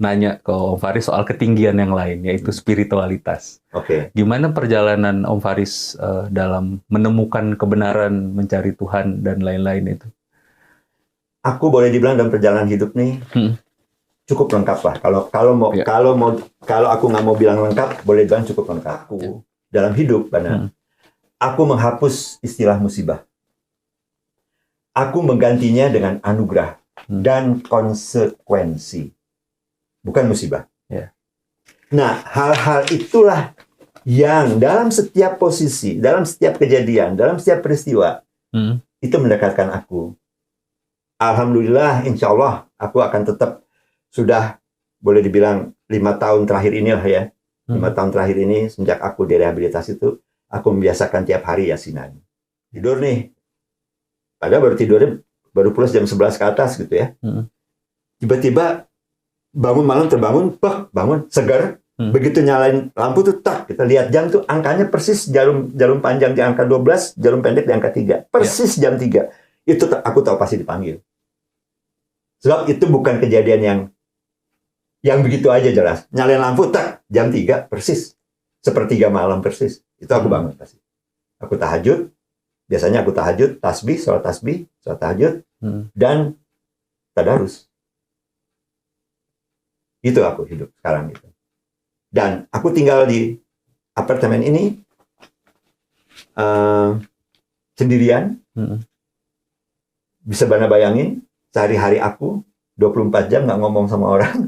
nanya ke Om Faris soal ketinggian yang lain, yaitu spiritualitas. Oke. Gimana perjalanan Om Faris dalam menemukan kebenaran, mencari Tuhan, dan lain-lain itu? Aku boleh dibilang dalam perjalanan hidup nih cukup lengkap lah. Kalau aku nggak mau bilang lengkap, boleh bilang cukup lengkap. Aku dalam hidup, aku menghapus istilah musibah. Aku menggantinya dengan anugerah dan konsekuensi, bukan musibah. Nah, hal-hal itulah yang dalam setiap posisi, dalam setiap kejadian, dalam setiap peristiwa, itu mendekatkan aku. Alhamdulillah, insya Allah, aku akan tetap sudah boleh dibilang 5 tahun terakhir inilah ya. 5 tahun terakhir ini, sejak aku direhabilitasi itu, aku membiasakan tiap hari yasinan. Tidur nih. Padahal baru tidurnya, baru pulas jam 11 ke atas gitu ya. Tiba-tiba bangun malam, terbangun, bangun, segar. Begitu nyalain lampu tuh, kita lihat jam tuh, angkanya persis jarum panjang di angka 12, jarum pendek di angka 3. Persis jam 3. Itu aku tahu pasti dipanggil. Sebab itu bukan kejadian yang begitu aja jelas. Nyalain lampu, jam 3, persis. Sepertiga malam persis. Itu aku bangun pasti. Aku tahajud. Biasanya aku tahajud, sholat tahajud, dan tadarus. Itu aku hidup sekarang gitu. Dan aku tinggal di apartemen ini sendirian. Bisa Bana bayangin, sehari-hari aku 24 jam nggak ngomong sama orang.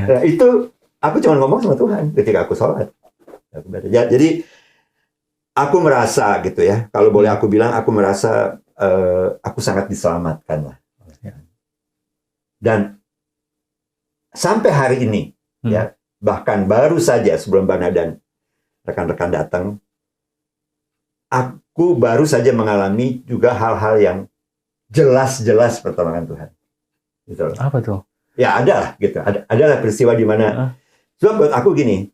Nah, itu aku cuma ngomong sama Tuhan ketika aku sholat. Jadi aku merasa gitu ya, kalau boleh aku bilang, aku merasa aku sangat diselamatkan lah. Dan sampai hari ini, ya, bahkan baru saja sebelum Bana dan rekan-rekan datang, aku baru saja mengalami juga hal-hal yang jelas-jelas pertolongan Tuhan. Gitu loh. Apa tuh? Ya ada lah, gitu. Adalah peristiwa di mana. Sebab buat aku gini,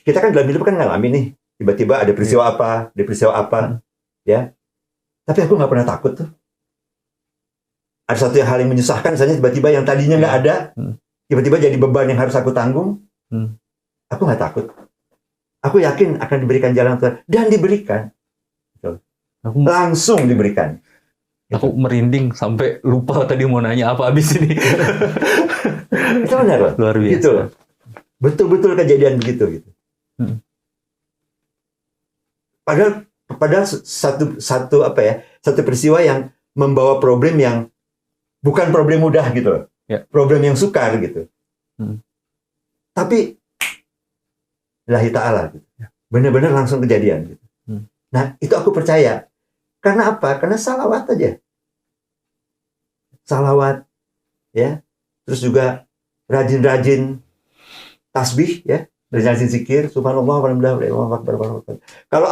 kita kan dalam hidup kan ngalamin nih. Tiba-tiba ada peristiwa apa, ya. Tapi aku nggak pernah takut tuh. Ada satu hal yang menyusahkan, misalnya tiba-tiba yang tadinya nggak ada, tiba-tiba jadi beban yang harus aku tanggung. Aku nggak takut. Aku yakin akan diberikan jalan Tuhan, dan diberikan. Langsung diberikan. Aku merinding sampai lupa tadi mau nanya apa abis ini. Itu benar loh. Luar biasa. Gitu loh. Betul-betul kejadian begitu gitu. Padahal satu peristiwa yang membawa problem yang bukan problem mudah gitu loh. Problem yang sukar gitu. Tapi lillahi ta'ala gitu. Benar-benar langsung kejadian gitu. Nah, itu aku percaya. Karena apa? Karena salawat aja. Salawat, ya. Terus juga rajin-rajin tasbih, ya. Rajin zikir, subhanallah, walhamdulillah, kalau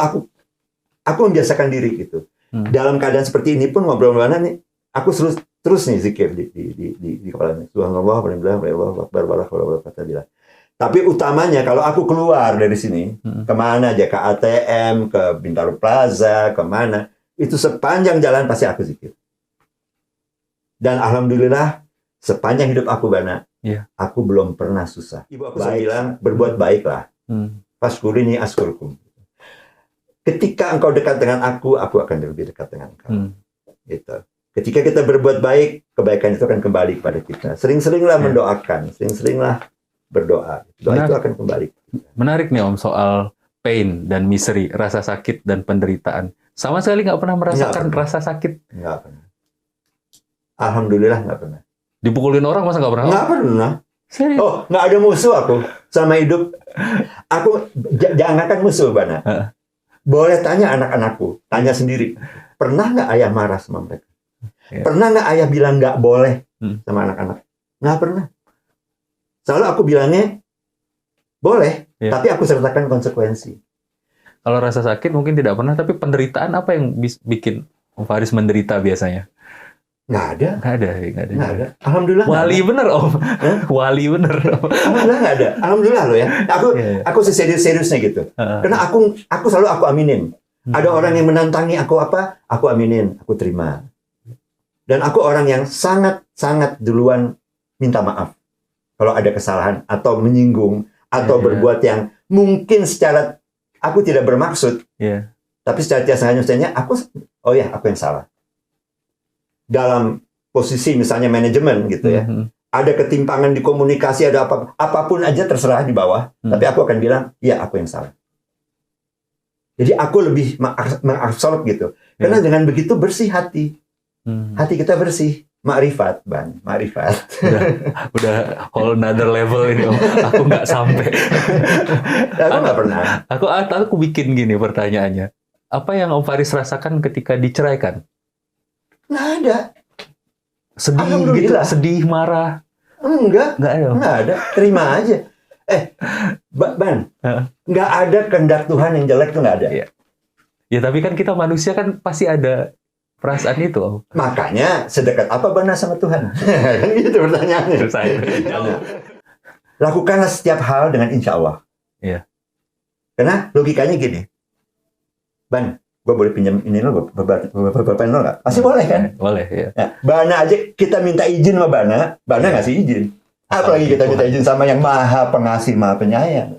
aku membiasakan diri gitu. Dalam keadaan seperti ini pun ngobrol-ngobrol nih, aku terus nih zikir di kepala. Subhanallah, walhamdulillah, tapi utamanya kalau aku keluar dari sini, kemana aja, ke ATM, ke Bintaro Plaza, kemana, itu sepanjang jalan pasti aku zikir. Dan alhamdulillah, sepanjang hidup aku, Bana, aku belum pernah susah. Ibu aku selalu bilang, berbuat baiklah. Fashkurini askurkum. Ketika engkau dekat dengan aku akan lebih dekat dengan engkau. Gitu. Ketika kita berbuat baik, kebaikan itu akan kembali kepada kita. Sering-seringlah mendoakan, sering-seringlah berdoa. Doa itu akan kembali. Menarik nih Om soal pain dan misery, rasa sakit dan penderitaan. Sama sekali nggak pernah merasakan rasa sakit. Nggak pernah. Alhamdulillah nggak pernah. Dipukulin orang masa nggak pernah? Nggak pernah. Serius? Oh, nggak ada musuh aku sama hidup. Aku jangankan musuh, Bana. Boleh tanya anak-anakku, tanya sendiri. Pernah nggak ayah marah sama mereka? Pernah nggak ayah bilang nggak boleh sama anak-anak? Nggak pernah. Selalu aku bilangnya boleh, tapi aku sertakan konsekuensi. Kalau rasa sakit mungkin tidak pernah, tapi penderitaan apa yang bikin Om Faris menderita biasanya? Nggak ada. Nggak ada. Alhamdulillah. Wali bener Om. Wali bener. Alhamdulillah nggak ada. Alhamdulillah loh ya. Aku serius-seriusnya gitu. Karena aku selalu aku aminin. Ada orang yang menantangi aku apa? Aku aminin, aku terima. Dan aku orang yang sangat duluan minta maaf kalau ada kesalahan atau menyinggung atau berbuat yang mungkin secara aku tidak bermaksud. Tapi secara tiasa-tiasanya aku yang salah. Dalam posisi misalnya manajemen gitu ya. Ada ketimpangan di komunikasi, ada apapun aja terserah di bawah, tapi aku akan bilang, ya aku yang salah. Jadi aku lebih mengabsorb gitu. Karena dengan begitu bersih hati. Hati kita bersih. Makrifat, Bang. Makrifat. Udah whole another level ini, Om. Aku nggak sampai. Aku nggak pernah. Aku bikin gini pertanyaannya. Apa yang Om Faris rasakan ketika diceraikan? Nggak ada. Sedih gitu, sedih, marah. Nggak ada. Terima aja. Ban, nggak ada kehendak Tuhan yang jelek tuh nggak ada. Ya tapi kan kita manusia kan pasti ada perasaan itu, Om. Makanya sedekat apa Bana sama Tuhan? Kan gitu pertanyaannya. Lakukanlah setiap hal dengan insya Allah. Karena logikanya gini, Ban, gue boleh pinjam ini lo beberapa pen lo nggak? Pasti boleh kan? Boleh, ya. Nah, Bana aja kita minta izin sama Bana ngasih izin. Apalagi kita minta izin sama yang maha pengasih, maha penyayang.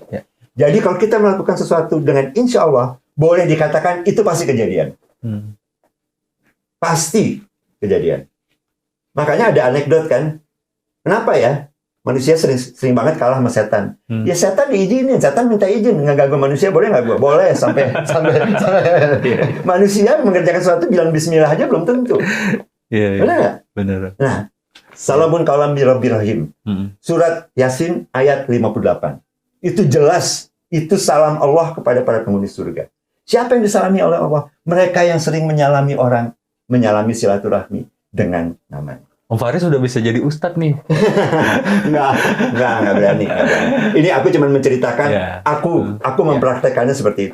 Jadi kalau kita melakukan sesuatu dengan insya Allah, boleh dikatakan itu pasti kejadian. Pasti kejadian. Makanya ada anekdot kan, kenapa ya manusia sering banget kalah sama setan? Ya setan diizinin, setan minta izin, ngeganggu manusia boleh nggak? Boleh sampai manusia mengerjakan sesuatu bilang Bismillah aja belum tentu. Benar nggak? Benar. Nah, Salamun kaulam birrahim. Surat Yasin ayat 58. Itu jelas, itu salam Allah kepada para penghuni surga. Siapa yang disalami oleh Allah? Mereka yang sering menyalami orang, menyalami silaturahmi dengan namanya. Om Faris sudah bisa jadi ustadz nih. Nggak berani. Ini aku cuma menceritakan, aku mempraktekannya seperti itu.